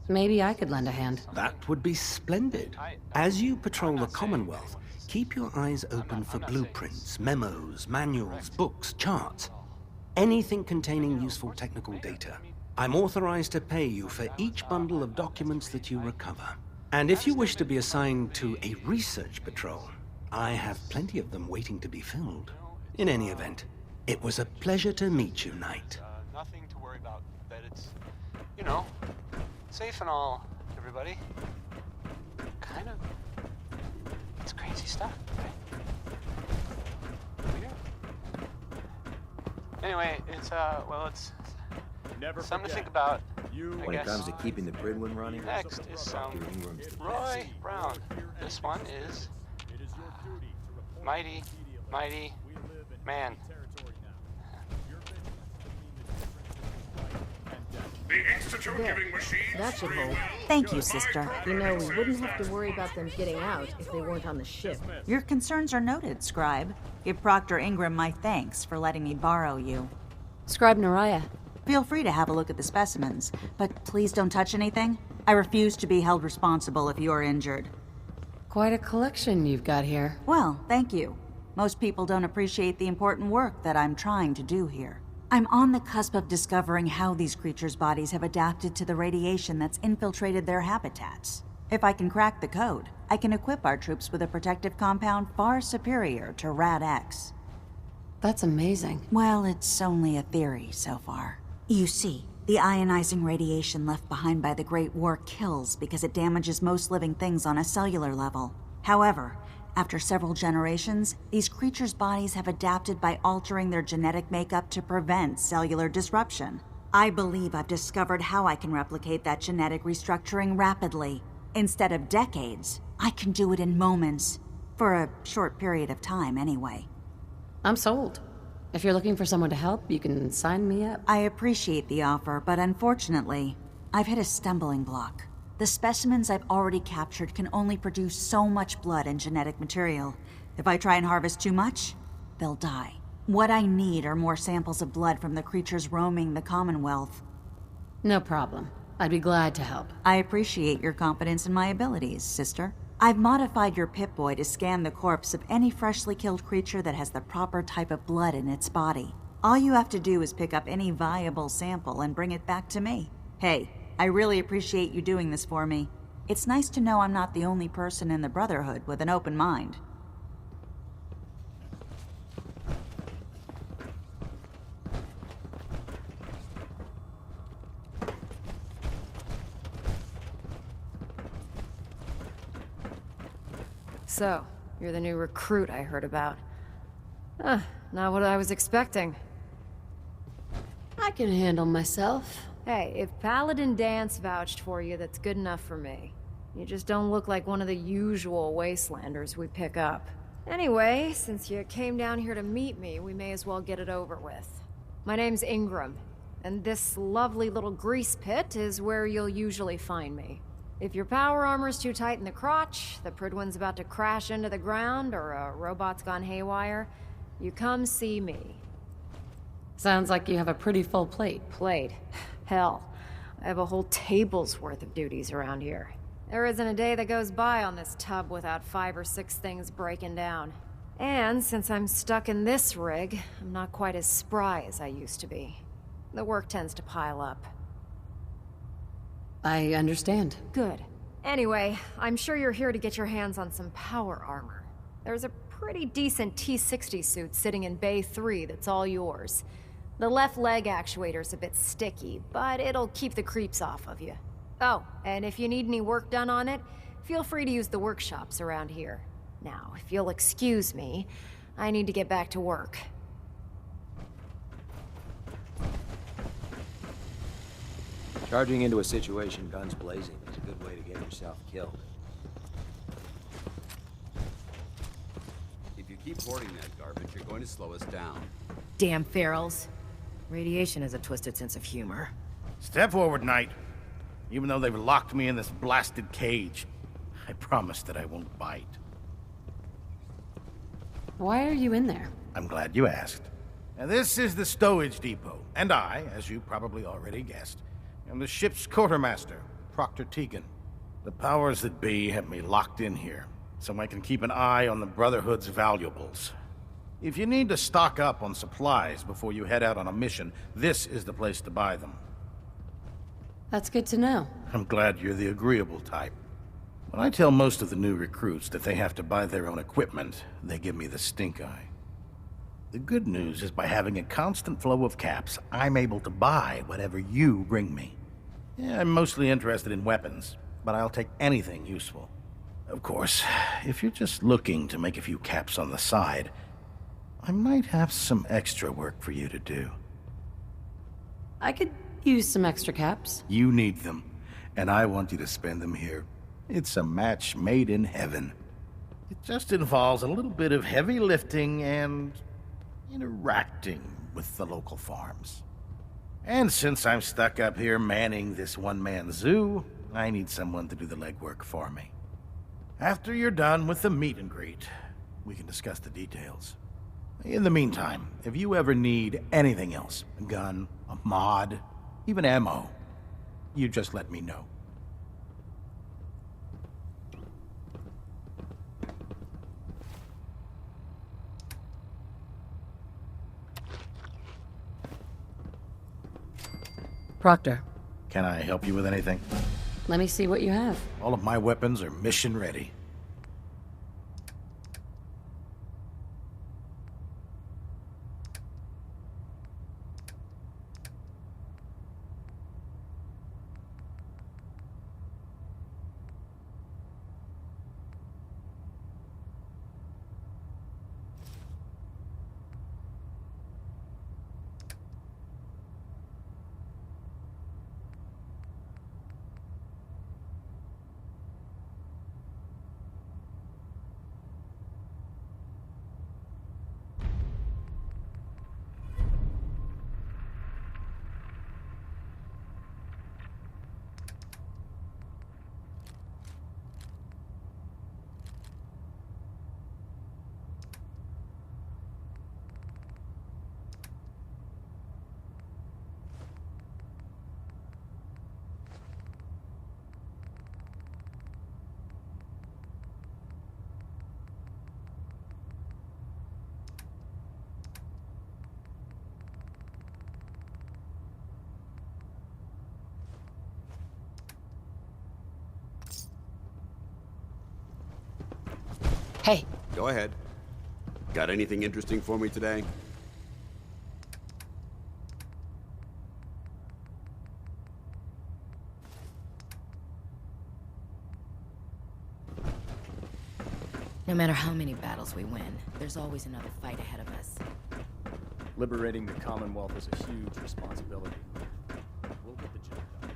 Maybe I could lend a hand. That would be splendid. As you patrol the Commonwealth, keep your eyes open for blueprints, memos, manuals, books, charts. Anything containing useful technical data. I'm authorized to pay you for each bundle of documents that you recover. And if you wish to be assigned to a research patrol, I have plenty of them waiting to be filled. In any event, it was a pleasure to meet you, Knight. Nothing to worry about. That it's, you know, safe and all, everybody. Kind of. It's crazy stuff, right? Weird. Anyway, it's well, it's something to think about. When it comes to keeping the Prydwyn running, Next is Roy Brown. This one is mighty man. The Institute giving machines. That should hold. Thank you, sister. You know, we wouldn't have to worry about them getting out if they weren't on the ship. Your concerns are noted, Scribe. Give Proctor Ingram my thanks for letting me borrow you. Scribe Neriah. Feel free to have a look at the specimens, but please don't touch anything. I refuse to be held responsible if you are injured. Quite a collection you've got here. Well, thank you. Most people don't appreciate the important work that I'm trying to do here. I'm on the cusp of discovering how these creatures' bodies have adapted to the radiation that's infiltrated their habitats. If I can crack the code, I can equip our troops with a protective compound far superior to Rad-X. That's amazing. Well, it's only a theory so far. You see, the ionizing radiation left behind by the Great War kills because it damages most living things on a cellular level. However, after several generations, these creatures' bodies have adapted by altering their genetic makeup to prevent cellular disruption. I believe I've discovered how I can replicate that genetic restructuring rapidly. Instead of decades, I can do it in moments. For a short period of time, anyway. I'm sold. If you're looking for someone to help, you can sign me up. I appreciate the offer, but unfortunately, I've hit a stumbling block. The specimens I've already captured can only produce so much blood and genetic material. If I try and harvest too much, they'll die. What I need are more samples of blood from the creatures roaming the Commonwealth. No problem. I'd be glad to help. I appreciate your confidence in my abilities, sister. I've modified your Pip-Boy to scan the corpse of any freshly killed creature that has the proper type of blood in its body. All you have to do is pick up any viable sample and bring it back to me. Hey, I really appreciate you doing this for me. It's nice to know I'm not the only person in the Brotherhood with an open mind. So, you're the new recruit I heard about. Not what I was expecting. I can handle myself. Hey, if Paladin Dance vouched for you, that's good enough for me. You just don't look like one of the usual wastelanders we pick up. Anyway, since you came down here to meet me, we may as well get it over with. My name's Ingram, and this lovely little grease pit is where you'll usually find me. If your power armor's too tight in the crotch, the Prydwyn's about to crash into the ground, or a robot's gone haywire, you come see me. Sounds like you have a pretty full plate. Plate? Hell, I have a whole table's worth of duties around here. There isn't a day that goes by on this tub without 5 or 6 things breaking down. And since I'm stuck in this rig, I'm not quite as spry as I used to be. The work tends to pile up. I understand. Good. Anyway, I'm sure you're here to get your hands on some power armor. There's a pretty decent T-60 suit sitting in Bay 3 that's all yours. The left leg actuator's a bit sticky, but it'll keep the creeps off of you. Oh, and if you need any work done on it, feel free to use the workshops around here. Now, if you'll excuse me, I need to get back to work. Charging into a situation guns blazing is a good way to get yourself killed. If you keep hoarding that garbage, you're going to slow us down. Damn ferals. Radiation has a twisted sense of humor. Step forward, Knight. Even though they've locked me in this blasted cage, I promise that I won't bite. Why are you in there? I'm glad you asked. Now, this is the stowage depot, and I, as you probably already guessed, am the ship's quartermaster. Proctor Teagan. The powers that be have me locked in here, so I can keep an eye on the Brotherhood's valuables. If you need to stock up on supplies before you head out on a mission, this is the place to buy them. That's good to know. I'm glad you're the agreeable type. When I tell most of the new recruits that they have to buy their own equipment, they give me the stink eye. The good news is by having a constant flow of caps, I'm able to buy whatever you bring me. Yeah, I'm mostly interested in weapons, but I'll take anything useful. Of course, if you're just looking to make a few caps on the side, I might have some extra work for you to do. I could use some extra caps. You need them, and I want you to spend them here. It's a match made in heaven. It just involves a little bit of heavy lifting and interacting with the local farms. And since I'm stuck up here manning this one-man zoo, I need someone to do the legwork for me. After you're done with the meet and greet, we can discuss the details. In the meantime, if you ever need anything else, a gun, a mod, even ammo, you just let me know. Proctor, Can I help you with anything? let me see what you have. All of my weapons are mission ready. Hey, Go ahead. Got anything interesting for me today? No matter how many battles we win, there's always another fight ahead of us. Liberating the Commonwealth is a huge responsibility. We'll get the job done.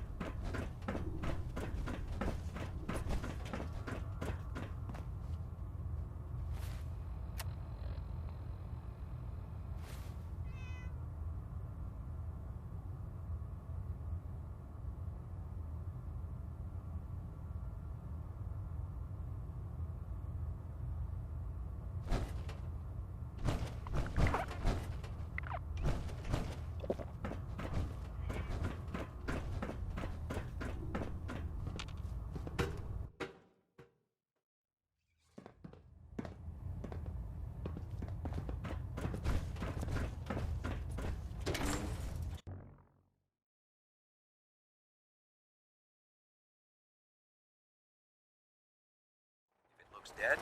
Looks dead.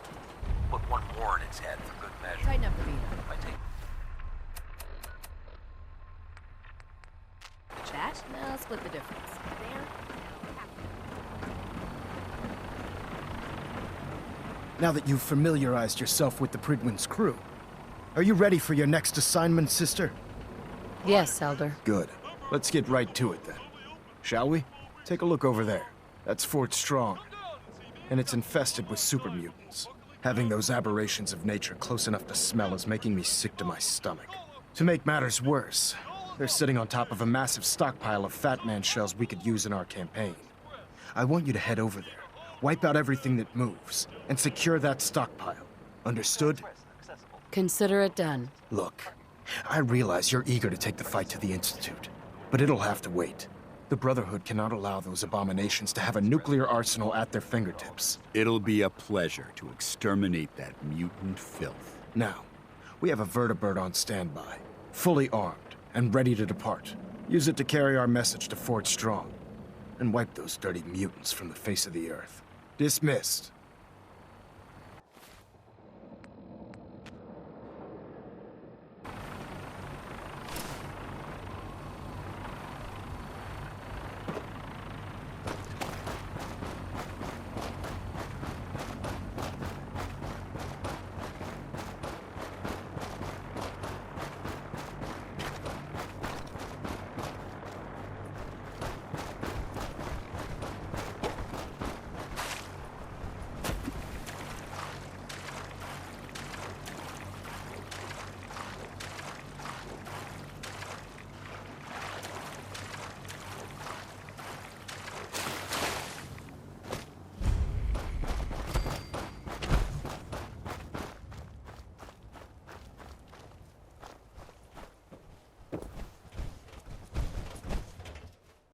Put one more in its head for good measure. Tighten up the beat. I take That? No, split the difference. There. Now that you've familiarized yourself with the Prydwyn's crew, are you ready for your next assignment, sister? Yes, Elder. Good. Let's get right to it then. Shall we? Take a look over there. That's Fort Strong. And it's infested with super mutants. Having those aberrations of nature close enough to smell is making me sick to my stomach. To make matters worse, they're sitting on top of a massive stockpile of Fat Man shells we could use in our campaign. I want you to head over there, wipe out everything that moves, and secure that stockpile. Understood? Consider it done. Look, I realize you're eager to take the fight to the Institute, but it'll have to wait. The Brotherhood cannot allow those abominations to have a nuclear arsenal at their fingertips. It'll be a pleasure to exterminate that mutant filth. Now, we have a vertibird on standby, fully armed and ready to depart. Use it to carry our message to Fort Strong, and wipe those dirty mutants from the face of the earth. Dismissed.